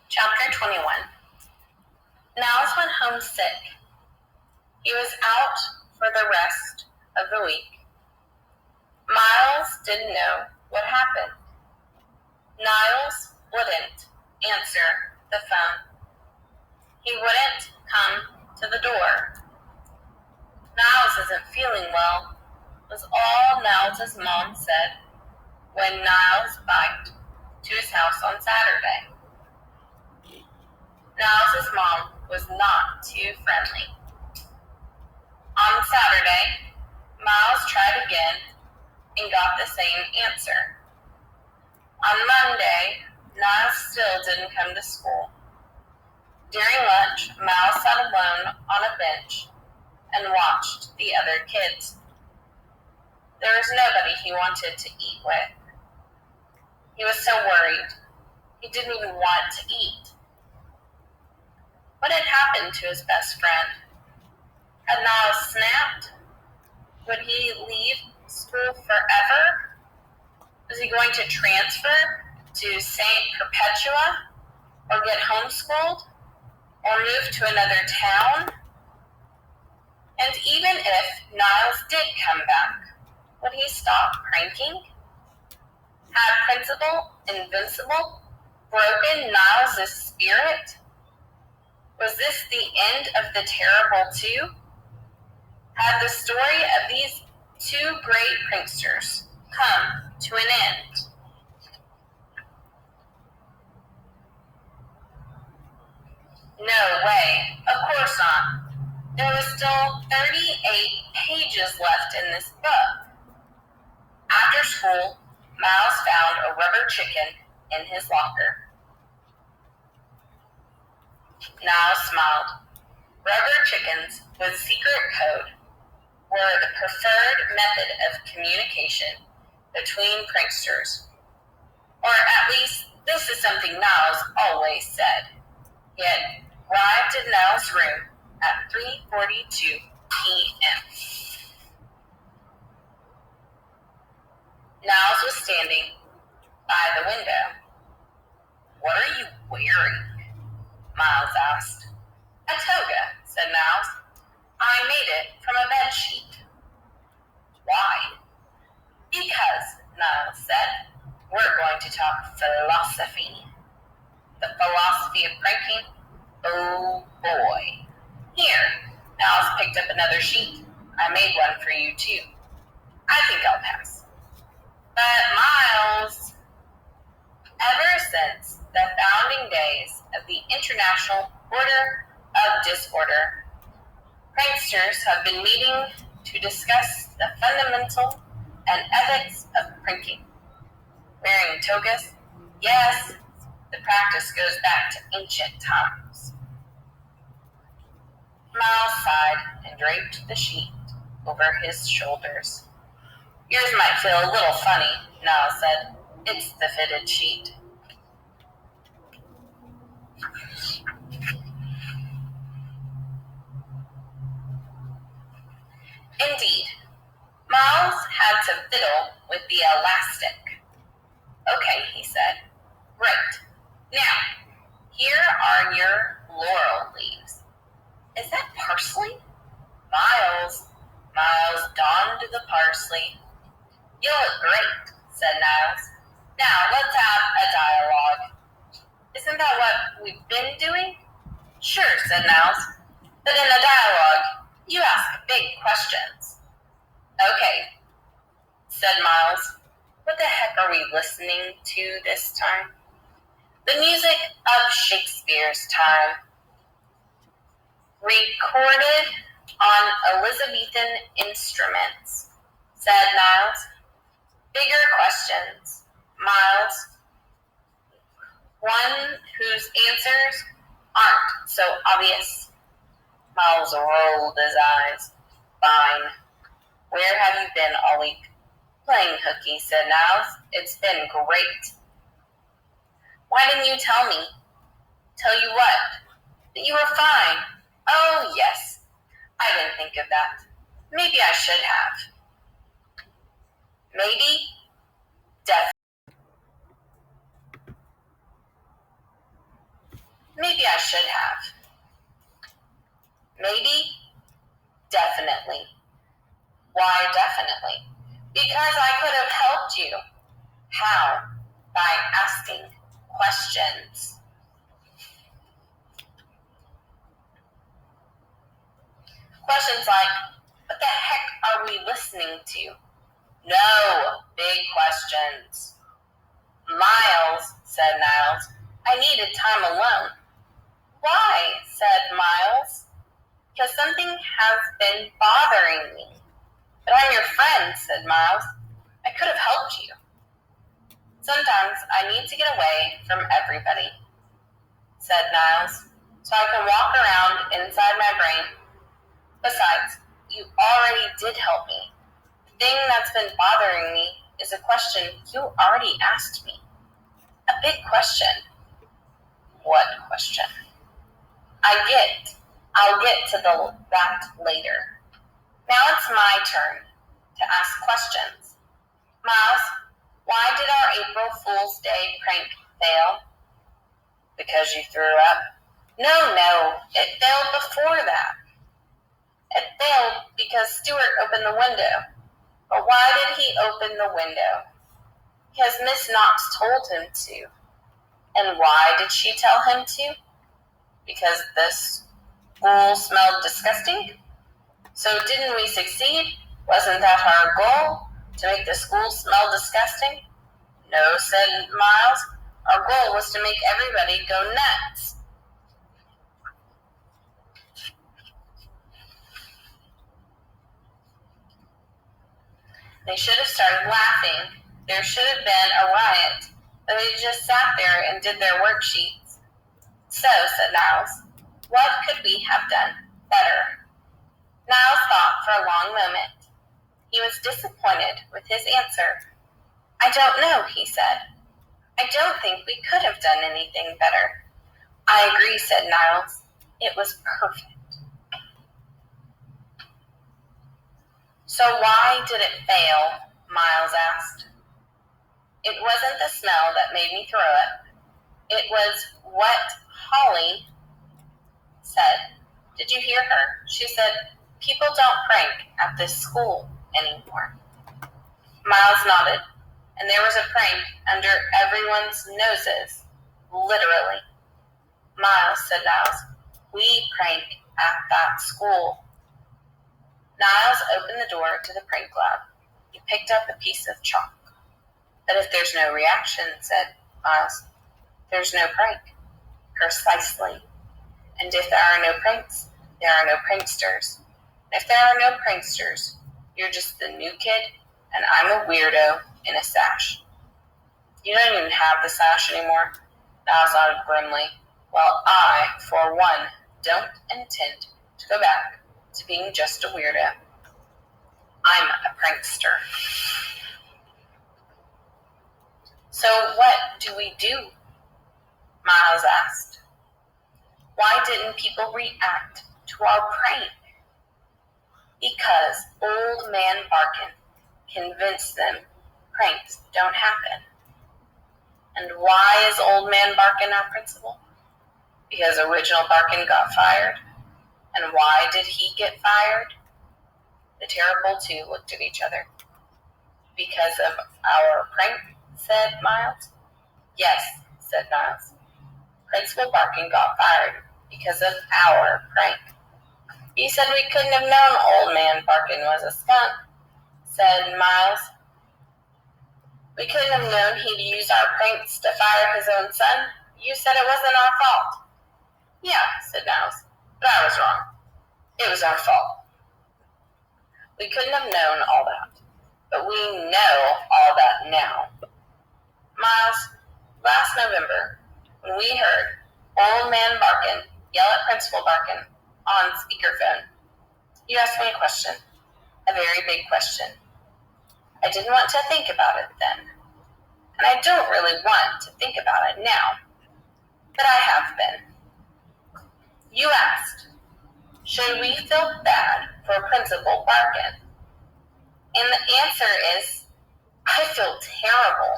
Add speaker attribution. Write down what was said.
Speaker 1: Chapter 21. Niles went home sick. He was out for the rest of the week. Miles didn't know what happened. Niles wouldn't answer the phone. He wouldn't come to the door. Niles isn't feeling well, was all Niles' mom said when Niles biked to his house on Saturday. Niles' mom was not too friendly. On Saturday, Miles tried again and got the same answer. On Monday, Niles still didn't come to school. During lunch, Miles sat alone on a bench and watched the other kids. There was nobody he wanted to eat with. He was so worried. He didn't even want to eat. What had happened to his best friend? Had Niles snapped? Would he leave school forever? Was he going to transfer to St. Perpetua or get homeschooled or move to another town? And even if Niles did come back, would he stop pranking? Had Principal Invincible broken Niles' spirit? Was this the end of the terrible two? Had the story of these two great pranksters come to an end? No way, of course not. There was still 38 pages left in this book. After school, Miles found a rubber chicken in his locker. Niles smiled. Rubber chickens with secret code were the preferred method of communication between pranksters. Or at least this is something Niles always said. He had arrived in Niles' room at 3:42 p.m. Niles was standing by the window. "What are you wearing?" Miles asked. "A toga," said Niles. "I made it from a bed sheet." "Why?" "Because," Niles said, "we're going to talk philosophy." "The philosophy of pranking? Oh boy." "Here," Niles picked up another sheet. "I made one for you too." "I think I'll pass." "But Miles," ever since the founding days of the International Order of Disorder, pranksters have been meeting to discuss the fundamental and ethics of pranking. Wearing togas? Yes, the practice goes back to ancient times. Miles sighed and draped the sheet over his shoulders. "Yours might feel a little funny," Niles said. "It's the fitted sheet." Indeed, Miles had to fiddle with the elastic. "Okay," he said. "Right. Now, here are your laurel leaves." "Is that parsley?" Miles donned the parsley. "You look great," said Niles. "Now let's have a dialogue." "Isn't that what we've been doing?" "Sure," said Niles. "But in a dialogue, you ask big questions." "Okay," said Miles. "What the heck are we listening to this time?" "The music of Shakespeare's time. Recorded on Elizabethan instruments," said Niles. "Bigger questions, Miles. One whose answers aren't so obvious." Miles rolled his eyes. "Fine. Where have you been all week?" "Playing hooky," said Niles. "It's been great." "Why didn't you tell me?" "Tell you what?" "That you were fine." "Oh, yes. I didn't think of that. Maybe I should have." "Maybe? Definitely." How? By asking questions. Questions like, what the heck are we listening to? No, big questions. Miles, said Niles, I needed time alone. Why, said Miles. Because something has been bothering me. But I'm your friend, said Miles. I could have helped you. Sometimes I need to get away from everybody, said Niles, so I can walk around inside my brain. Besides, you already did help me. The thing that's been bothering me is a question you already asked me. A big question. What question? I'll get to that later. Now it's my turn to ask questions. Miles, why did our April Fool's Day prank fail? Because you threw up? No, it failed before that. It failed because Stuart opened the window. But why did he open the window? Because Miss Knox told him to. And why did she tell him to? Because the school smelled disgusting? So didn't we succeed? Wasn't that our goal? To make the school smell disgusting? No, said Miles. Our goal was to make everybody go nuts. They should have started laughing. There should have been a riot. But they just sat there and did their worksheets. So, said Niles, what could we have done better? Niles thought for a long moment. He was disappointed with his answer. I don't know, he said. I don't think we could have done anything better. I agree, said Niles. It was perfect. So why did it fail? Miles asked. It wasn't the smell that made me throw up. It was what Holly said. Did you hear her? She said, people don't prank at this school anymore. Miles nodded, and there was a prank under everyone's noses, literally. Miles, said Niles, we prank at that school. Niles opened the door to the prank lab. He picked up a piece of chalk. But if there's no reaction, said Miles, there's no prank. Precisely. And if there are no pranks, there are no pranksters. And if there are no pranksters, you're just the new kid, and I'm a weirdo in a sash. You don't even have the sash anymore. Niles nodded grimly. Well, I, for one, don't intend to go back to being just a weirdo. I'm a prankster. So what do we do? Miles asked. Why didn't people react to our prank? Because Old Man Barkin convinced them pranks don't happen. And why is Old Man Barkin our principal? Because Original Barkin got fired. And why did he get fired? The terrible two looked at each other. Because of our prank, said Miles. Yes, said Niles. Principal Barkin got fired because of our prank. You said we couldn't have known Old Man Barkin was a skunk, said Miles. We couldn't have known he'd use our pranks to fire his own son. You said it wasn't our fault. Yeah, said Niles, but I was wrong. It was our fault. We couldn't have known all that, but we know all that now. Miles, last November, when we heard Old Man Barkin yell at Principal Barkin on speakerphone, you asked me a question, a very big question. I didn't want to think about it then, and I don't really want to think about it now, but I have been. You asked, should we feel bad for Principal Barkin? And the answer is, I feel terrible.